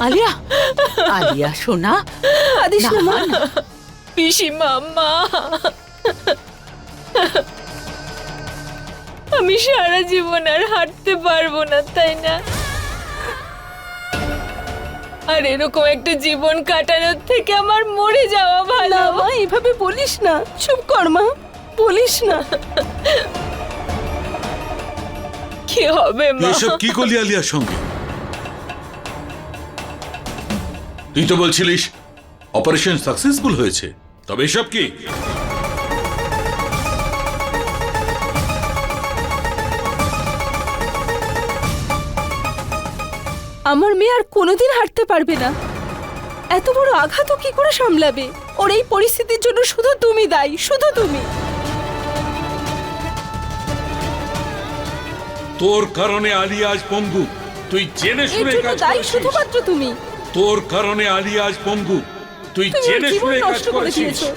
আলিয়া, আলিয়া সোনা, কাঁদিস না মা। পিসিমা, মা, আমি সারা জীবন আর হাঁটতে পারবো না, তাই না? আর এরকম একটা জীবন কাটানোর থেকে আমার মরে যাওয়া ভালো। না মা, এভাবে বলিস না, চুপ কর মা, বলিস না। কি হবে মা? এসব কি করলি আলিয়ার সঙ্গে? তুই তো বলছিলিস অপারেশন সাকসেসফুল হয়েছে, তবে এসব কি? আমার মেয়ে আর কোনোদিন হাঁটতে পারবে না। এত বড় আঘাতও কি করে সামলাবে? ওর এই পরিস্থিতির জন্য শুধু তুমি দায়ী, শুধু তুমি। তোর কারণে আলিয়া আজ পঙ্গু, তুই জেনে এর শুনে জন্য কাজ দায়ী করেছিস। শুধুমাত্র তুমি। তোর কারণে আলিয়া আজ পঙ্গু, তুই তুমি ওর জেনে জীবন শুনে কাজ নষ্ট করে করেছিস। দিয়েছো।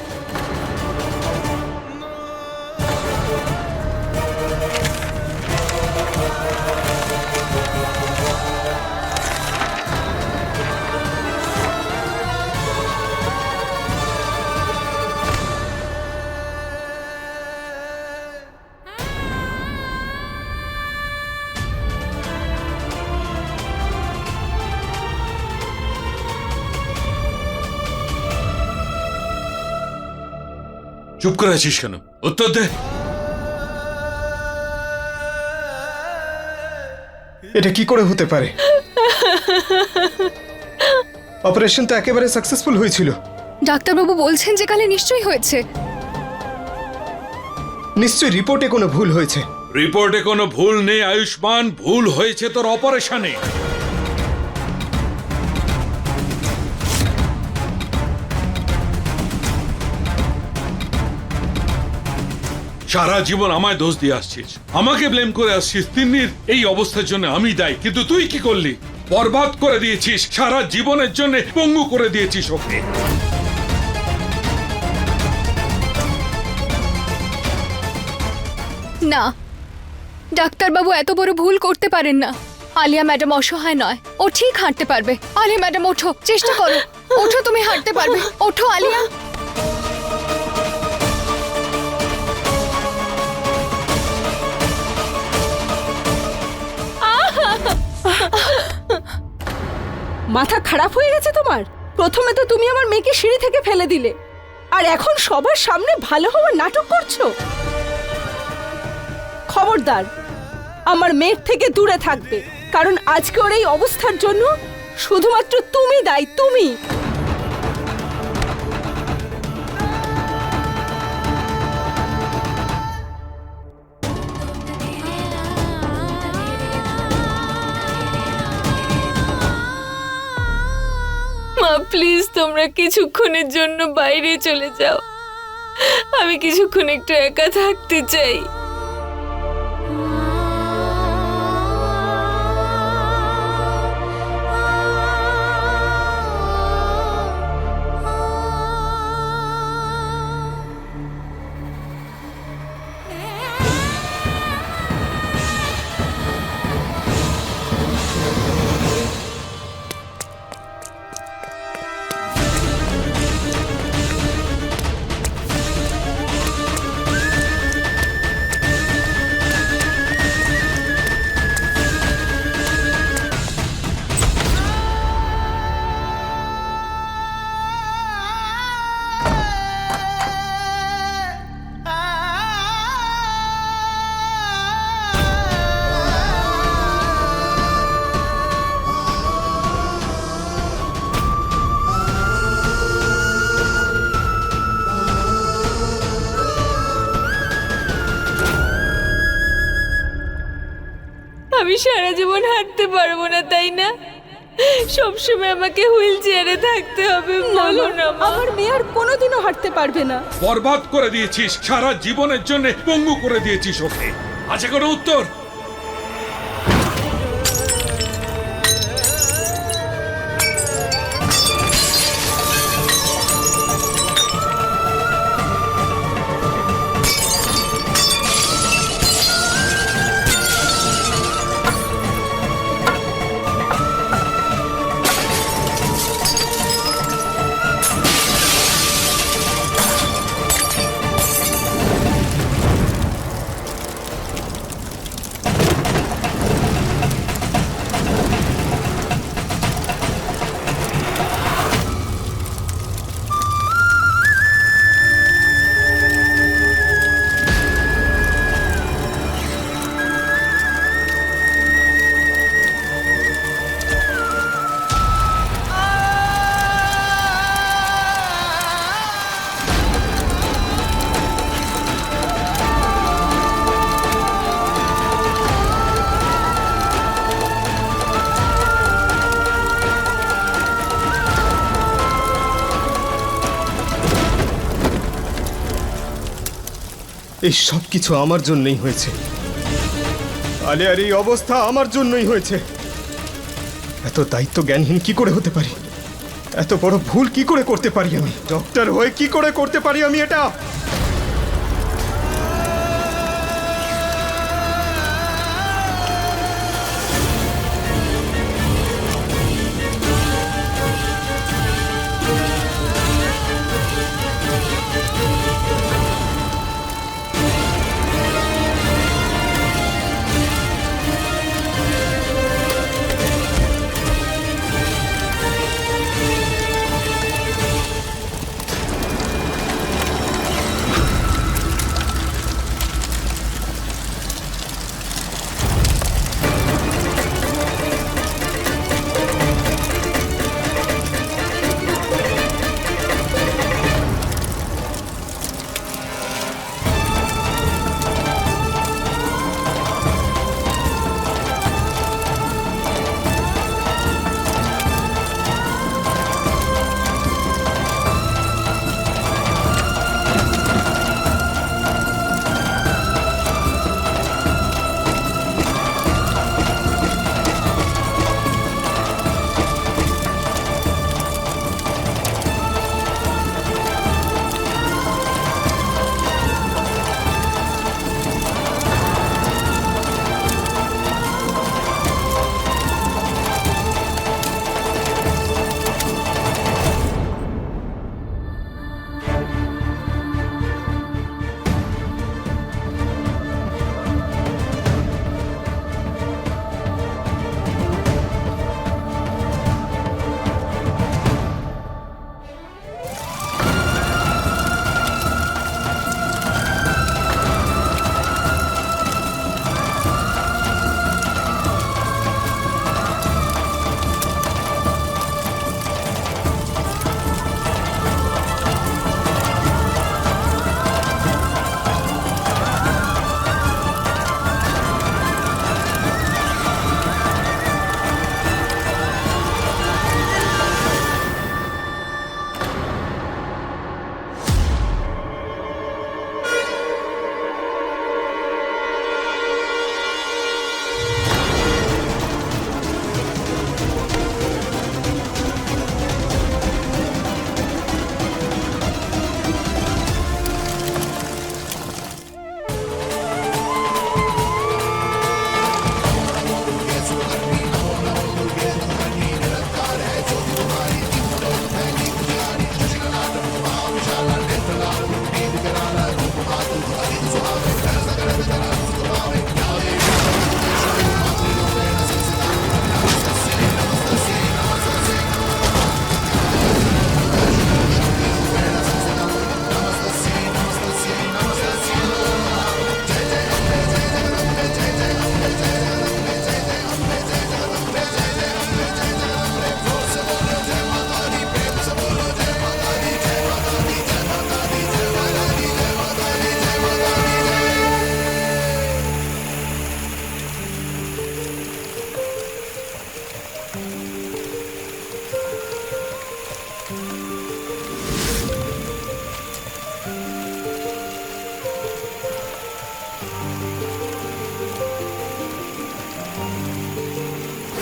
চুপ করে আছিস কেন? উত্তর দে। এটা কি করে হতে পারে? অপারেশন তো একেবারে সাকসেসফুল হয়েছিল। ডাক্তারবাবু বলছেন যে কালে নিশ্চয়ই হয়েছে। নিশ্চয়ই রিপোর্টে কোনো ভুল হয়েছে। রিপোর্টে কোনো ভুল নেই আয়ুষ্মান, ভুল হয়েছে তোর অপারেশনে। সারা জীবন আমায় দোষ দিয়ে আসছিস, আমাকে ব্লেম করে আসছিস। তিন্নির এই অবস্থার জন্য আমি দায়ী, কিন্তু তুই কি করলি? বরবাদ করে দিয়েছিস, সারা জীবনের জন্য পঙ্গু করে দিয়েছিস ওকে। না, ডাক্তারবাবু এত বড় ভুল করতে পারেন না। আলিয়া ম্যাডাম অসহায় নয়, ও ঠিক হাঁটতে পারবে। আলিয়া ম্যাডাম ওঠো, চেষ্টা করো, ওঠো, তুমি হাঁটতে পারবে, ওঠো আলিয়া। মাথা খারাপ হয়ে গেছে তোমার? প্রথমে তো তুমি আমার মেয়েকে সিঁড়ি থেকে ফেলে দিলে, আর এখন সবার সামনে ভালো হওয়ার নাটক করছো। খবরদার, আমার মেয়ের থেকে দূরে থাকবে, কারণ আজকে ওর এই অবস্থার জন্য শুধুমাত্র তুমি দায়ী, তুমি। মা প্লিজ, তোমরা কিছুক্ষণের জন্য বাইরে চলে যাও। আমি কিছুক্ষণ একটু একা থাকতে চাই। আমি সারা জীবন হাঁটতে পারবো না, তাই না? সবসময় আমাকে হুইল চেয়ারে থাকতে হবে, বলো না মা? আমার মেয়ে আর কোনোদিনও হাঁটতে পারবে না। বরবাদ করে দিয়েছিস, সারা জীবনের জন্য পঙ্গু করে দিয়েছিস ওকে। আছে কোনো উত্তর? এই সব কিছু আমার জন্যই হয়েছে। আলিয়ার এই অবস্থা আমার জন্যই হয়েছে। এত দায়িত্ব জ্ঞানহীন কি করে হতে পারি? এত বড় ভুল কি করে করতে পারি আমি? ডক্টর হয়ে কি করে করতে পারি আমি এটা?